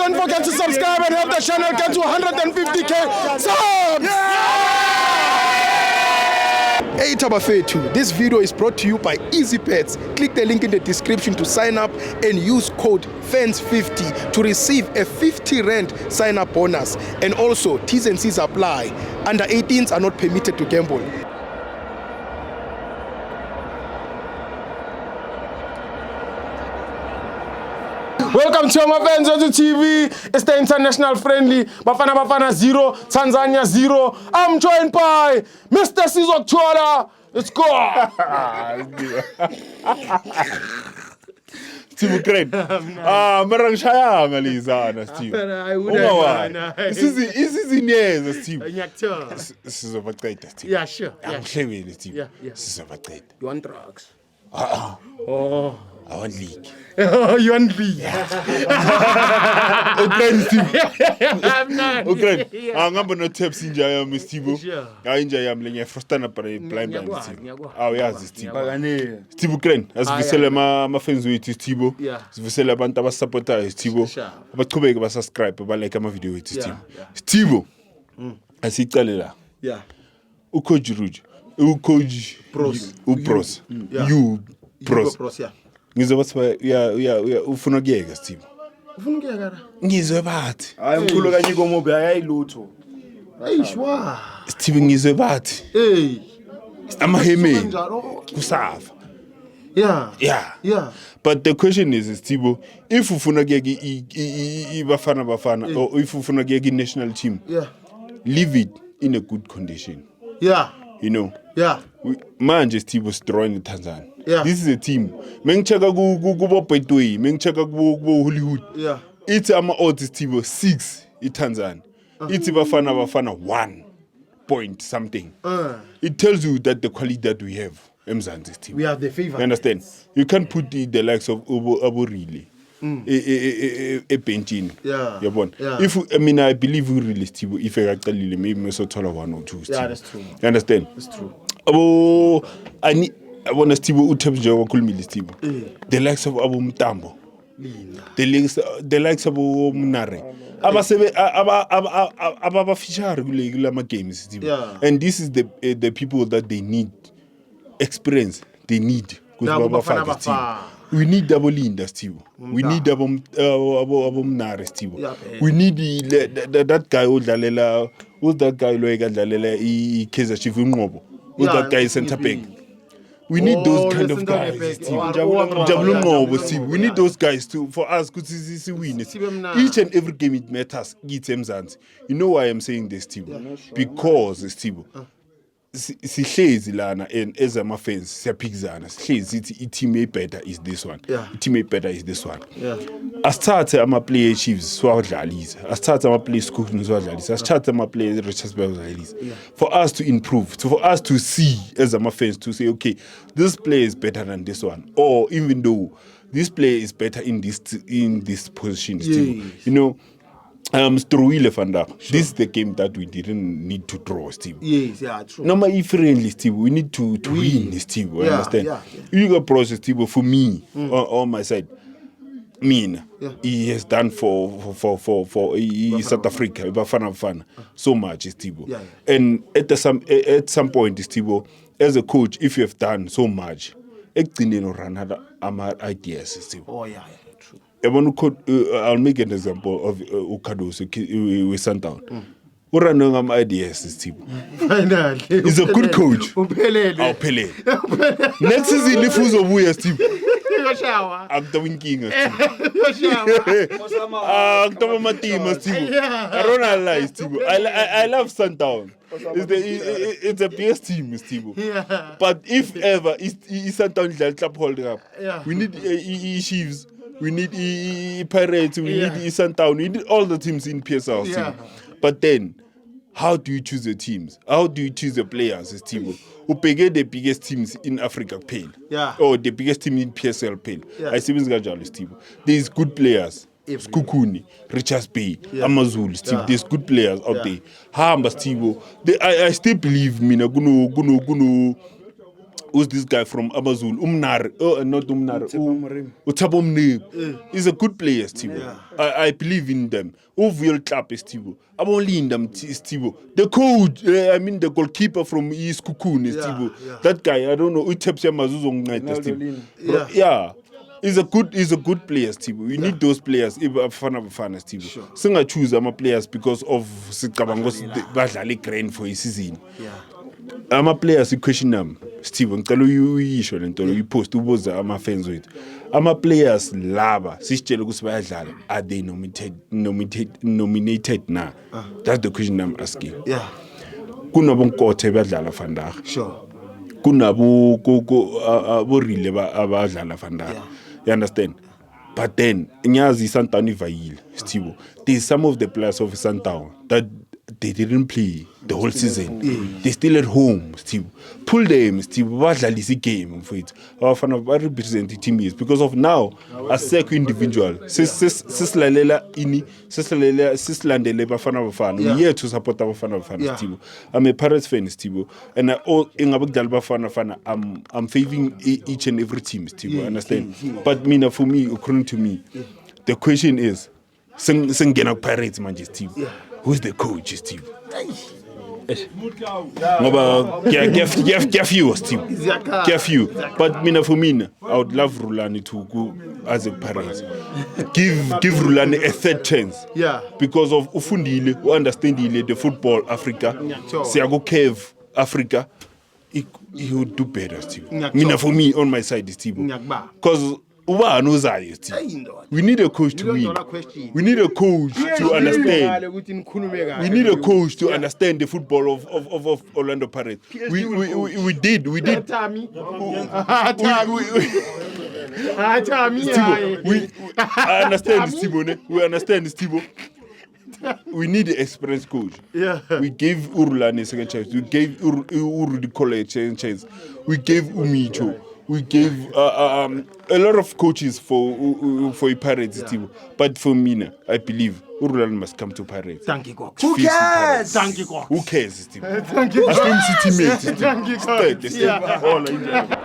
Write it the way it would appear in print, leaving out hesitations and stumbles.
don't forget to subscribe and help the channel get to 150k subs. Hey Tabafetu, this video is brought to you by EasyPets. Click the link in the description to sign up and use code FANS50 to receive a 50 Rand sign up bonus. And also, T's and C's apply. Under 18s are not permitted to gamble. Welcome to my fans on TV. It's the international friendly Bafana 0, Tanzania 0. I'm joined by Mr. Sizok Chwala. Let's go. Steve Ukraine. Marang shayanga lizana Steve. Isizinyeza Steve. Sizobaqeda Steve. Yeah, sure. Angihlebele Steve. Yeah. Sizobaqeda. You want drugs? Oh. I want league. You want league? Ukraine Steve. I'm Ukraine. Ngamba no taps inja yami Steve. Sure. Inja yami lenye frustana para blind Steve. Uyazi Steve. Bakane. Steve Ukraine. Asivusele ma fans wethu Steve. Sivusele abantu abasupportayo Steve. Abaqhubeke ba subscribe ba like ama video wethu Steve. Steve. Asicale la. Yeah. Ucoach Ruj. Ucoach Pros. Upros. You pros. Yeah. Ngizobathi ya ufuna ukuyeka Steve. Ufuna ukuyeka kana? Ngizwe bathi. Hayi mkhulu kanye komobe ayayilutho. Ayishwa. Steve ngizwe bathi. Hey. Amahemeni kusafa. Yeah. But the question is Steve, if ufuna ukuyeka ibafana or if ufuna ukuyeka national team. Yeah. Leave it in a good condition. Yeah. You know. Yeah. Manje Steve was drawing Tanzania. Yeah. This is a team. Mengicheka kubo Betway, mengicheka kubo Hollywood. Yeah. It's ama odds Steve 6 Tanzania. It's bafana 1 point something. It tells you that the quality that we have Mzansi Steve. We have the favor. You understand? You can't put the likes of Abu really. A painting. Yeah. If I believe we really Steve, if I actually maybe Mesothola 1 or 2 Steve. Yeah, that's true. You understand? That's true. I want to Steve Utebjo Kulmili Steve. The likes of Abu Mtambo. The likes of Abu Munare. Aba feature regular games Steve. Yeah. And this is the people that they need experience. They need. We need double Linda Steve. We need double Mnare Steve. We need that guy Odalela. Who's that guy Loega Dalela Kaizer Chief Ngobo? Who's that guy center back? We need those kind of guys. Steve. We need those guys too for us to win. Each and every game it matters. You know why I'm saying this, Steve? Because Steve. Sihlezi lana and as ama fans siyaphikizana sihlezi ithi team better is this one team better is this one asithathe ama player chiefs siwadlalisa asithathe ama player school siwadlalisa asithathe ama player Richardsburg siwadlalisa for us to improve for us to see as ama fans to say okay this player is better than this one or even though this player is better in this position still you know Stroile van Dijk. This is the game that we didn't need to draw, Steve. Yes, yeah, true. No matter if friendly, Steve, we need to win, Steve. You understand? You got process, Steve. For me, on my side, he has done for South Africa, Bafana, so much, Steve. And at some point, Steve, as a coach, if you have done so much, run other ideas, Steve. Oh yeah. I'll make an example of Ukados with Santown. Uranong ideas, Steve. He's a good coach. Pele. Next season, if who's a way, Steve. I'm the winking. Steve. I love Santown. It's a PS team, Steve. But if ever, it's Santown club holding up. We need Chiefs. We need Pirates, we need Eastern Town, we need all the teams in PSL. But then, how do you choose the teams? How do you choose the players, Steve? Who pay the biggest teams in Africa pale? Or the biggest team in PSL pale? I see Steve. There's good players. Skukuni, Richards Bay, Amazul, Steve. There's good players out there. Hamba Steve. I still believe Mina Gunu who's this guy from Amazulu? Umnar. Oh, not Umnar. Uthabo Mnib. He's a good player, Stibo. I believe in them. Uvuel Klap is Stibo. I'm only in them, Stibo. The coach, the goalkeeper from East Kukun is Stibo. That guy, I don't know. Utepsia Mazuzong night, Stibo. Yeah. He's a good player, Stibo. We need those players. If a fan Stibo. Sure. So I choose players because of Sikabangos badlali grain for his season. Yeah. Players question them, Stibo. Ngicela uyisho lento uyipost ubuza fans wethu. Players laba sisitshela ukuthi bayadlala. Are they nominated na? That's the question I'm asking. Yeah. Kunabonkote badlala vandag. Sure. Kunabo rile abadlala vandag. Yeah. You understand? But then, Nyazi Santown Ivayil, Stibo. There's some of the players of Santown that they didn't play the whole season. They're still at home, Stibo. Pull them, Stibo. Badlalisi game for it. Our fan of representing team is because of now a second individual. Sislandele Bafana Bafana. We're here to support our fan of Stibo. I'm a Pirates fan, Stibo, and I'm favoring each and every team, Stibo. Understand? But for me, according to me, the question is, Sengena Pirates, Manchester Stibo. Who's the coach, Steve? Give you, Steve. Give you. But for me, I would love Rulani to go as a parent. Give Rulani a third chance. Yeah. Because of Ufundile, who understand the football Africa, Siago Cave Africa, he would do better, Steve. For me, on my side, Steve. Because we need a coach to win. We need a coach to understand. We need a coach to understand the football of Orlando Pirates. We did. I understand Stibo. We understand Stibo. We need an experienced coach. Yeah. We gave Urulani a second chance. We gave Uru College a chance. We gave Umicho. We gave a lot of coaches for Pirates, Stibo. But for me, I believe Urulani must come to Pirates. Thank you, God. Who cares? Thank you, God. Who cares, Stibo? Thank you, God. Thank you, God.